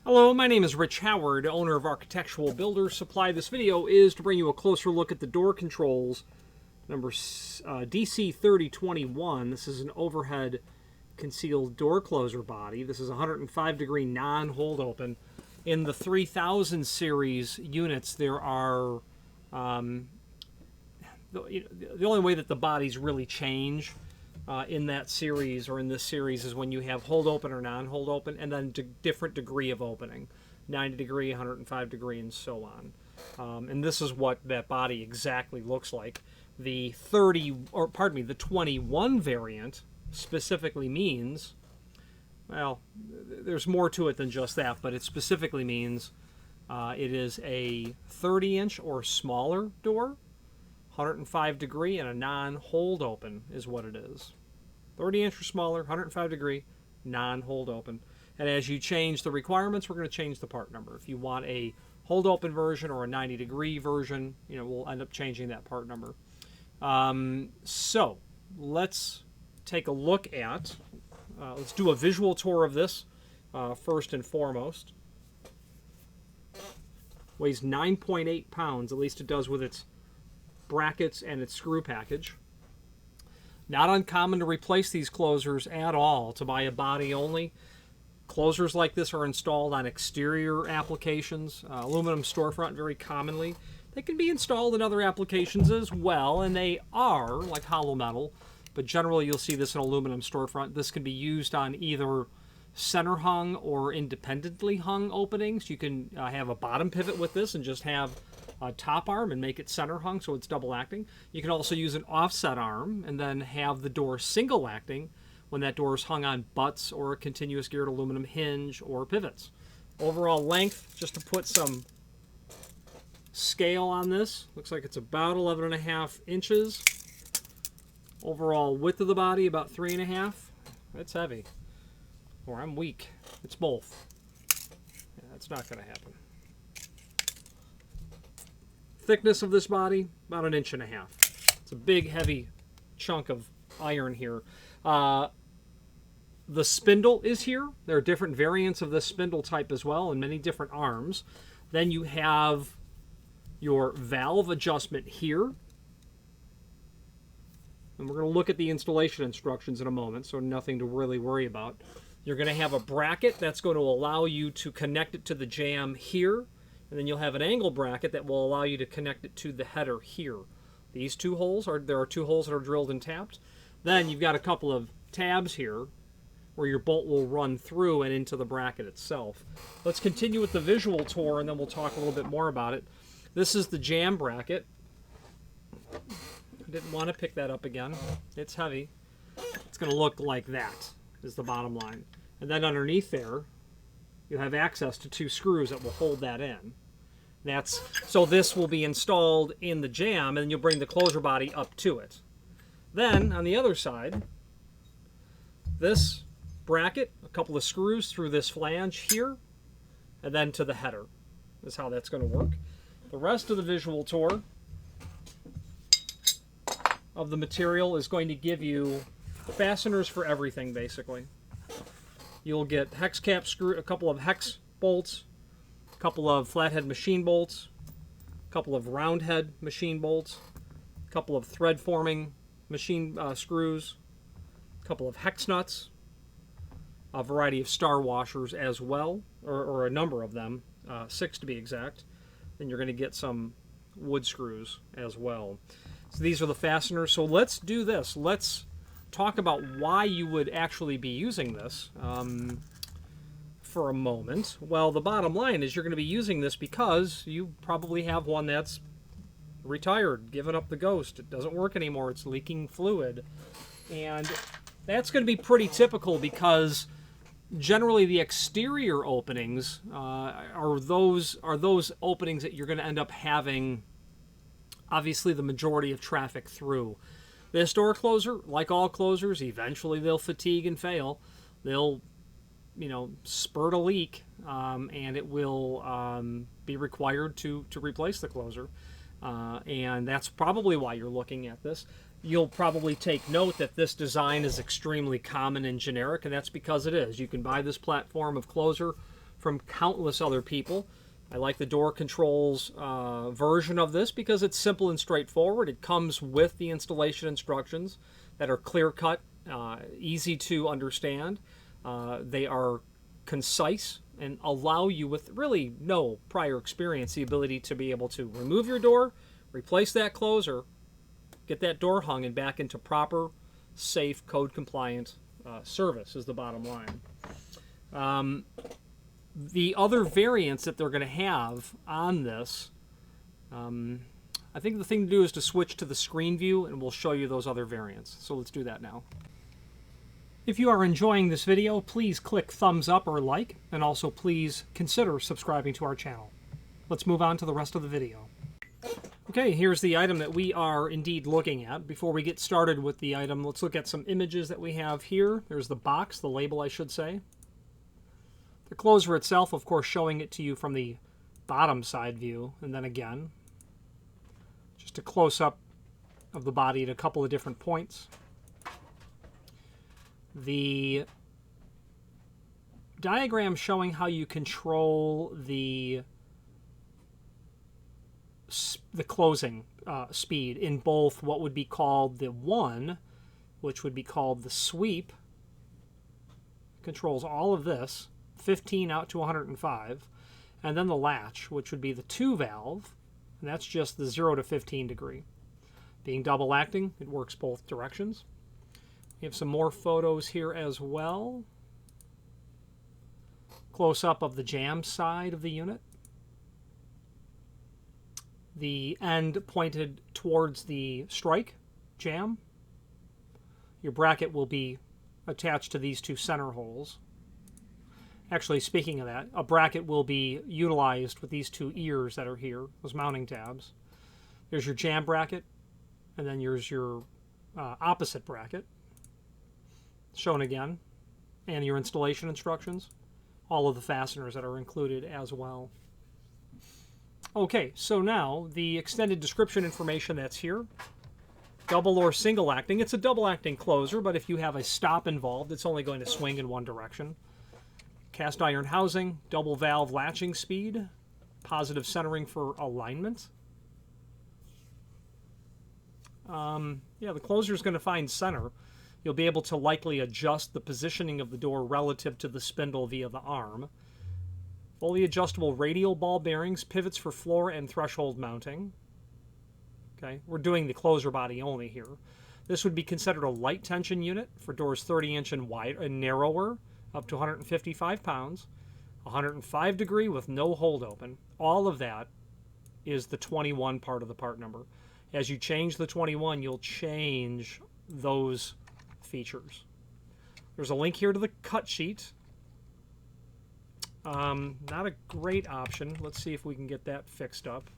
Hello, my name is Rich Howard, owner of Architectural Builder Supply. This video is to bring you a closer look at the Door Controls number DC3021. This is an overhead concealed door closer body. This is a 105-degree non-hold open. In the 3000 series units, there are the only way that the bodies really change in that series or in this series is when you have hold open or non-hold open, and then different degree of opening, 90 degree, 105 degree, and so on. And this is what that body exactly looks like. The 21 variant specifically means, well, there's more to it than just that, but it specifically means it is a 30-inch or smaller door, 105 degree, and a non-hold open is what it is. 30-inch or smaller, 105 degree, non-hold open. And as you change the requirements, we're going to change the part number. If you want a hold open version or a 90 degree version, we'll end up changing that part number. So let's take a look at, let's do a visual tour of this first and foremost. Weighs 9.8 pounds, at least it does with its brackets and its screw package. Not uncommon to replace these closers at all, to buy a body only. Closers like this are installed on exterior applications, aluminum storefront very commonly. They can be installed in other applications as well, and they are, like hollow metal, but generally you'll see this in aluminum storefront. This can be used on either center hung or independently hung openings. You can have a bottom pivot with this and just have a top arm and make it center hung so it's double acting. You can also use an offset arm and then have the door single acting when that door is hung on butts or a continuous geared aluminum hinge or pivots. Overall length, just to put some scale on this, looks like it's about 11.5 inches. Overall width of the body, about 3.5. That's heavy. Or I'm weak. It's both. Yeah, that's not going to happen. Thickness of this body, about 1.5 inches. It's a big, heavy chunk of iron here. The spindle is here. There are different variants of this spindle type as well, and many different arms. Then you have your valve adjustment here. And we're going to look at the installation instructions in a moment, so nothing to really worry about. You're going to have a bracket that's going to allow you to connect it to the jamb here. And then you'll have an angle bracket that will allow you to connect it to the header here. These two holes, there are two holes that are drilled and tapped. Then you've got a couple of tabs here where your bolt will run through and into the bracket itself. Let's continue with the visual tour and then we'll talk a little bit more about it. This is the jamb bracket. I didn't want to pick that up again. It's heavy. It's going to look like that is the bottom line. And then underneath there, you have access to two screws that will hold that in. So this will be installed in the jamb, and then you'll bring the closer body up to it. Then, on the other side, this bracket, a couple of screws through this flange here, and then to the header. That's how that's going to work. The rest of the visual tour of the material is going to give you fasteners for everything, basically. You'll get hex cap screw, a couple of hex bolts, a couple of flathead machine bolts, a couple of round head machine bolts, a couple of thread forming machine screws, a couple of hex nuts, a variety of star washers as well, or a number of them, 6 to be exact. Then you're going to get some wood screws as well. So these are the fasteners. So let's do this. Let's talk about why you would actually be using this for a moment. Well, the bottom line is you're going to be using this because you probably have one that's retired, given up the ghost. It doesn't work anymore. It's leaking fluid. And that's going to be pretty typical because generally the exterior openings are those openings that you're going to end up having obviously the majority of traffic through. This door closer, like all closers, eventually they'll fatigue and fail. They'll, spurt a leak, and it will be required to replace the closer. And that's probably why you're looking at this. You'll probably take note that this design is extremely common and generic, and that's because it is. You can buy this platform of closer from countless other people. I like the Door Controls version of this because it's simple and straightforward. It comes with the installation instructions that are clear-cut, easy to understand. They are concise and allow you, with really no prior experience, the ability to be able to remove your door, replace that closer, get that door hung, and back into proper, safe, code-compliant service is the bottom line. The other variants that they're going to have on this, I think the thing to do is to switch to the screen view, and we'll show you those other variants. So let's do that now. If you are enjoying this video, please click thumbs up or like, and also please consider subscribing to our channel. Let's move on to the rest of the video. Okay, here's the item that we are indeed looking at. Before we get started with the item, let's look at some images that we have here. There's the box, the label I should say. The closer itself, of course, showing it to you from the bottom side view, and then again, just a close-up of the body at a couple of different points. The diagram showing how you control the closing speed in both what would be called the 1, which would be called the sweep, controls all of this, 15 out to 105, and then the latch, which would be the 2 valve, and that's just the 0 to 15 degree. Being double acting, it works both directions. We have some more photos here as well. Close up of the jam side of the unit. The end pointed towards the strike jam. Your bracket will be attached to these 2 center holes. Actually, speaking of that, a bracket will be utilized with these 2 ears that are here, those mounting tabs. There's your jam bracket, and then there's your opposite bracket, shown again, and your installation instructions. All of the fasteners that are included as well. Okay, so now the extended description information that's here. Double or single acting. It's a double acting closer, but if you have a stop involved, it's only going to swing in one direction. Cast iron housing, double valve latching speed, positive centering for alignment. Yeah, the closer is going to find center. You'll be able to likely adjust the positioning of the door relative to the spindle via the arm. Fully adjustable radial ball bearings, pivots for floor and threshold mounting. Okay, we're doing the closer body only here. This would be considered a light tension unit for doors 30-inch and wide and narrower, up to 155 pounds, 105 degree with no hold open. All of that is the 21 part of the part number. As you change the 21, you'll change those features. There's a link here to the cut sheet. Not a great option. Let's see if we can get that fixed up.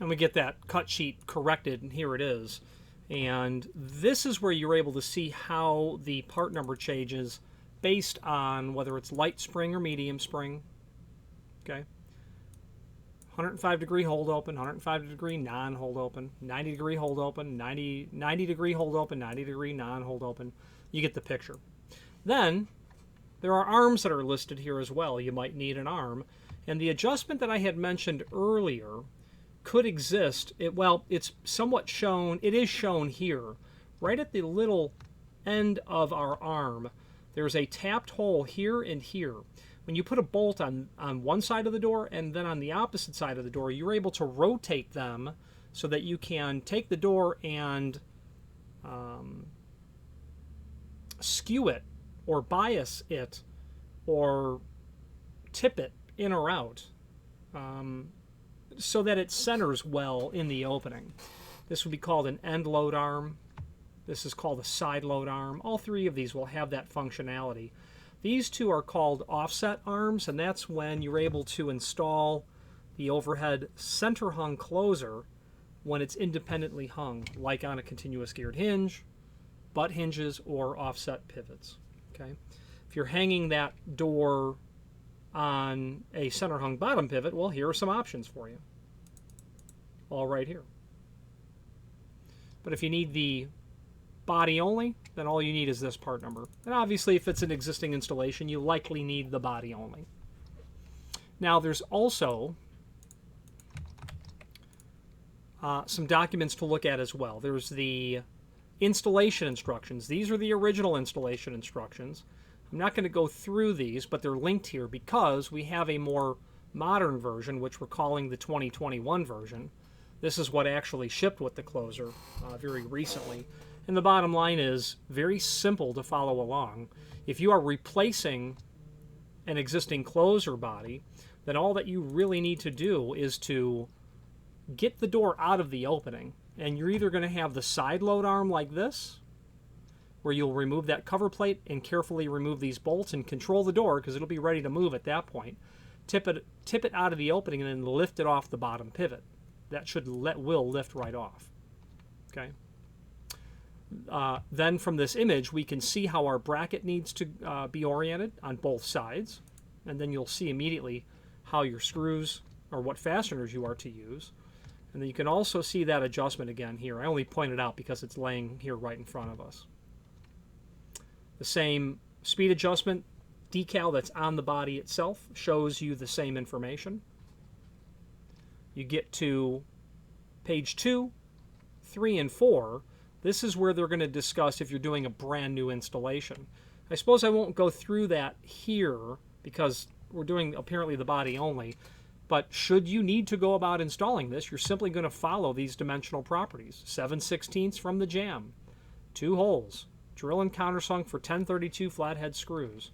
And we get that cut sheet corrected, and here it is. And this is where you're able to see how the part number changes based on whether it's light spring or medium spring. Okay. 105 degree hold open, 105 degree non-hold open, 90 degree hold open, 90 degree hold open, 90 degree non-hold open. You get the picture. Then there are arms that are listed here as well. You might need an arm. And the adjustment that I had mentioned earlier could exist. It's somewhat shown. It is shown here. Right at the little end of our arm, there's a tapped hole here and here. When you put a bolt on one side of the door and then on the opposite side of the door, you're able to rotate them so that you can take the door and skew it or bias it or tip it in or out so that it centers well in the opening. This would be called an end load arm. This is called a side load arm. All 3 of these will have that functionality. These 2 are called offset arms, and that's when you're able to install the overhead center hung closer when it's independently hung, like on a continuous geared hinge, butt hinges, or offset pivots. Okay. If you're hanging that door on a center hung bottom pivot, well, here are some options for you. All right here. But if you need the body only, then all you need is this part number. And obviously, if it's an existing installation, you likely need the body only. Now, there's also some documents to look at as well. There's the installation instructions. These are the original installation instructions. I'm not going to go through these, but they're linked here because we have a more modern version, which we're calling the 2021 version. This is what actually shipped with the closer very recently. And the bottom line is very simple to follow along. If you are replacing an existing closer body, then all that you really need to do is to get the door out of the opening. And you're either going to have the side load arm like this, where you'll remove that cover plate and carefully remove these bolts and control the door because it'll be ready to move at that point. Tip it out of the opening and then lift it off the bottom pivot. That will lift right off. Okay. Then from this image, we can see how our bracket needs to be oriented on both sides. And then you'll see immediately how your screws or what fasteners you are to use. And then you can also see that adjustment again here. I only point it out because it's laying here right in front of us. The same speed adjustment decal that's on the body itself shows you the same information. You get to page 2, 3, and 4. This is where they're going to discuss if you're doing a brand new installation. I suppose I won't go through that here because we're doing apparently the body only. But should you need to go about installing this, you're simply going to follow these dimensional properties. 7/16 from the jamb, 2 holes, drill and countersunk for 1032 flathead screws.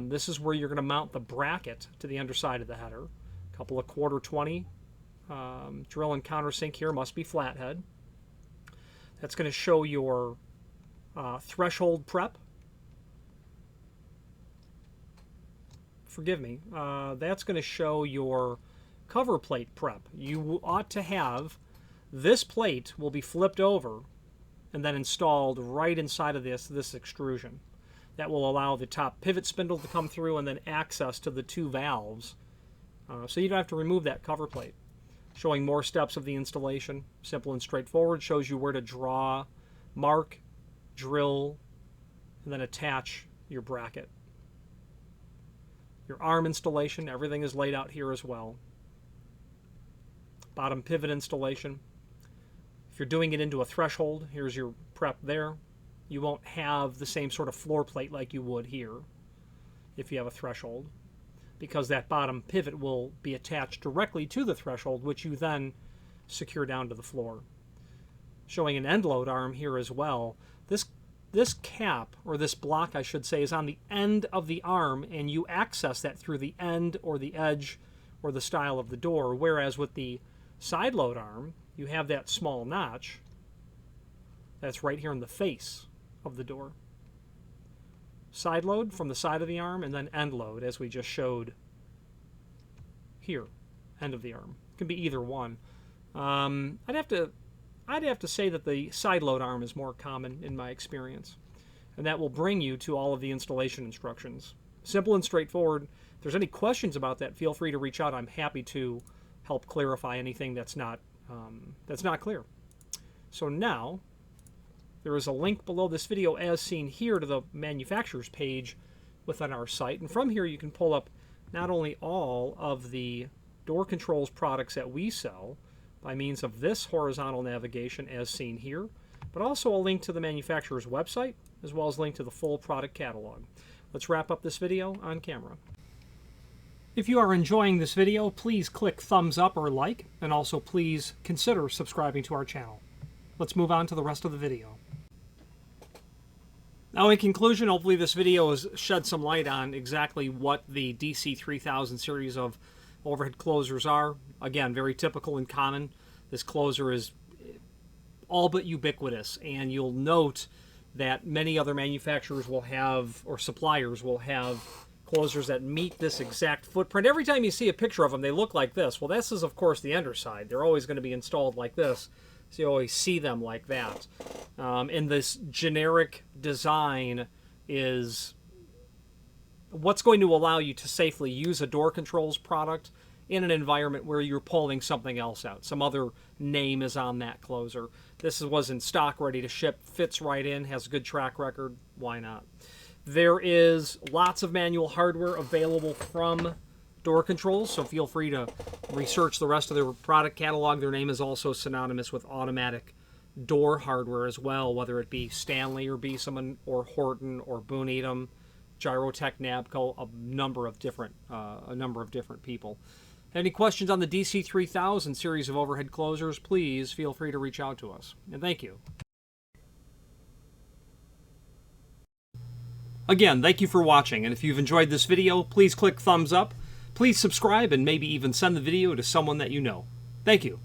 This is where you're going to mount the bracket to the underside of the header. A couple of 1/4-20 drill and countersink here, must be flathead. That's going to show your threshold prep. Forgive me. That's going to show your cover plate prep. You ought to have this plate will be flipped over and then installed right inside of this extrusion. That will allow the top pivot spindle to come through and then access to the 2 valves. So you don't have to remove that cover plate. Showing more steps of the installation. Simple and straightforward. Shows you where to draw, mark, drill, and then attach your bracket. Your arm installation, everything is laid out here as well. Bottom pivot installation. If you're doing it into a threshold, here's your prep there. You won't have the same sort of floor plate like you would here if you have a threshold, because that bottom pivot will be attached directly to the threshold, which you then secure down to the floor. Showing an end load arm here as well. This cap, or this block I should say, is on the end of the arm, and you access that through the end or the edge or the style of the door, whereas with the side load arm, you have that small notch that's right here in the face of the door. Side load from the side of the arm, and then end load as we just showed here, end of the arm. It can be either one. I'd have to say that the side load arm is more common in my experience, and that will bring you to all of the installation instructions. Simple and straightforward. If there's any questions about that, feel free to reach out. I'm happy to help clarify anything that's not clear. So now, there is a link below this video as seen here to the manufacturer's page within our site, and from here you can pull up not only all of the Door Controls products that we sell, by means of this horizontal navigation as seen here, but also a link to the manufacturer's website, as well as a link to the full product catalog. Let's wrap up this video on camera. If you are enjoying this video, please click thumbs up or like, and also please consider subscribing to our channel. Let's move on to the rest of the video. Now in conclusion, hopefully this video has shed some light on exactly what the DC3000 series of overhead closers are. Again, very typical and common. This closer is all but ubiquitous, and you'll note that many other manufacturers will have, or suppliers will have, closers that meet this exact footprint. Every time you see a picture of them, they look like this. Well, this is, of course, the underside. They're always going to be installed like this, so you always see them like that. And this generic design is what's going to allow you to safely use a Door Controls product in an environment where you're pulling something else out. Some other name is on that closer. This was in stock, ready to ship, fits right in, has a good track record. Why not? There is lots of manual hardware available from Door Controls, so feel free to research the rest of their product catalog. Their name is also synonymous with automatic door hardware as well, whether it be Stanley or Beeson or Horton or Boone Edom, Gyrotech, Nabco, a number of different people. Any questions on the DC3000 series of overhead closers, please feel free to reach out to us. And thank you. Again, thank you for watching, and if you've enjoyed this video, please click thumbs up. Please subscribe and maybe even send the video to someone that you know. Thank you.